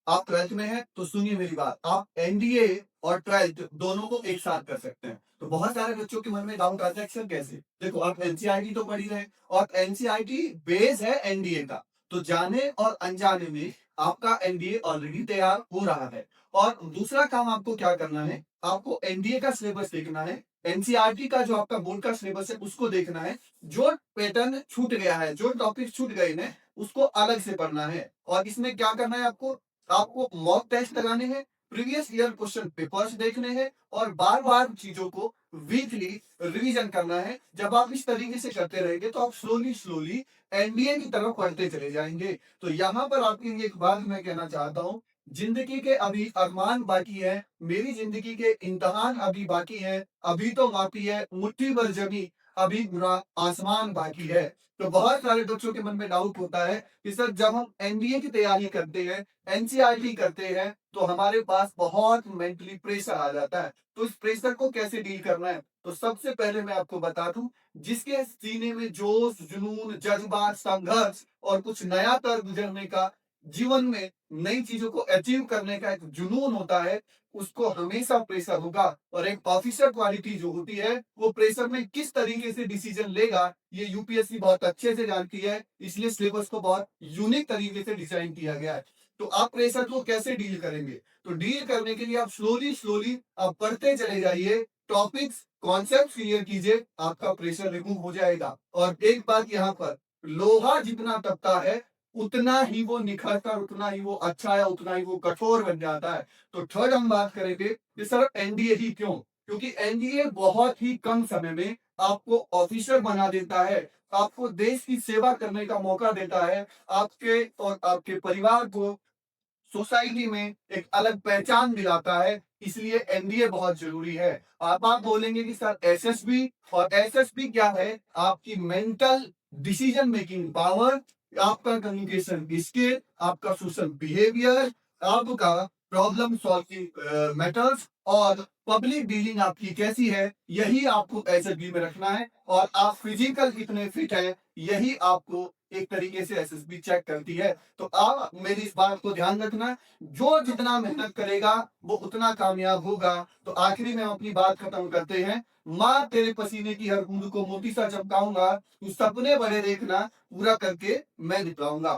आप 12th में हैं तो सुनिए मेरी बात, आप एनडीए और 12th दोनों को एक साथ कर सकते हैं। तो बहुत सारे बच्चों के मन में डाउट आता है कि सर कैसे? देखो आप एनसीईआरटी तो पढ़ ही रहे हैं और एनसीईआरटी बेस है एनडीए का। तो जाने और अनजाने में आपका एनडीए ऑलरेडी तैयार हो रहा है। और दूसरा काम आपको क्या करना है, आपको एनडीए का सिलेबस देखना है, एनसीईआरटी का जो आपका बोर्ड का सिलेबस है उसको देखना है। जो पैटर्न छूट गया है, जो टॉपिक छूट गए हैं, उसको अलग से पढ़ना है। और इसमें क्या करना है आपको, आपको मॉक टेस्ट लगाने हैं, प्रीवियस ईयर क्वेश्चन पेपर्स देखने हैं और बार बार चीजों को वीकली रिवीजन करना है। जब आप इस तरीके से करते रहेंगे तो आप स्लोली स्लोली एनडीए की तरफ बढ़ते चले जाएंगे। तो यहाँ पर आपके लिए एक बात मैं कहना चाहता हूँ, जिंदगी के अभी अरमान बाकी है, मेरी जिंदगी के इम्तहान अभी बाकी है, अभी तो माफी है मुट्ठी भर जमी, अभी पूरा आसमान बाकी है। तो बहुत सारे बच्चों के मन में डाउट होता है कि सर जब हम एनडीए की तैयारी करते हैं, एनसीईआरटी करते हैं, तो हमारे पास बहुत मेंटली प्रेशर आ जाता है। तो इस प्रेशर को कैसे डील करना है? तो सबसे पहले मैं आपको बता दूं, जिसके सीने में जोश, जुनून, जज्बात, संघर्ष और कुछ नया कर गुजरने का, जीवन में नई चीजों को अचीव करने का एक जुनून होता है, उसको हमेशा प्रेशर होगा। और एक ऑफिसर क्वालिटी जो होती है, वो प्रेशर में किस तरीके से डिसीजन लेगा, ये यूपीएससी बहुत अच्छे से जानती है। इसलिए सिलेबस को बहुत यूनिक तरीके से डिजाइन किया गया है। तो आप प्रेशर को कैसे डील करेंगे? तो डील करने के लिए आप स्लोली स्लोली आप पढ़ते चले जाइए, टॉपिक्स कॉन्सेप्ट क्लियर कीजिए, आपका प्रेशर रिमूव हो जाएगा। और एक बात यहाँ पर, लोहा जितना तपता है उतना ही वो निखरता है, उतना ही वो अच्छा है, उतना ही वो कठोर बन जाता है। तो थर्ड हम बात करेंगे कि सर एनडीए ही क्यों? क्योंकि एनडीए बहुत ही कम समय में आपको ऑफिसर बना देता है, आपको देश की सेवा करने का मौका देता है, आपके और आपके परिवार को सोसाइटी में एक अलग पहचान दिलाता है। इसलिए एनडीए बहुत जरूरी है। आप बोलेंगे कि सर एसएसबी, और एसएसबी क्या है? आपकी मेंटल डिसीजन मेकिंग पावर, आपका कम्युनिकेशन स्किल, आपका सोशल बिहेवियर, आपका प्रॉब्लम सॉल्विंग मेथड्स और पब्लिक डीलिंग आपकी कैसी है, यही आपको एसएसबी में रखना है। और आप फिजिकल कितने फिट है, यही आपको एक तरीके से एसएसबी चेक करती है। तो आप मेरी इस बात को ध्यान रखना, जो जितना मेहनत करेगा वो उतना कामयाब होगा। तो आखिरी में हम अपनी बात खत्म करते हैं। माँ तेरे पसीने की हर बूंद को मोती सा चमकाऊंगा, तू सपने बड़े देखना, पूरा करके मैं दिखलाऊंगा।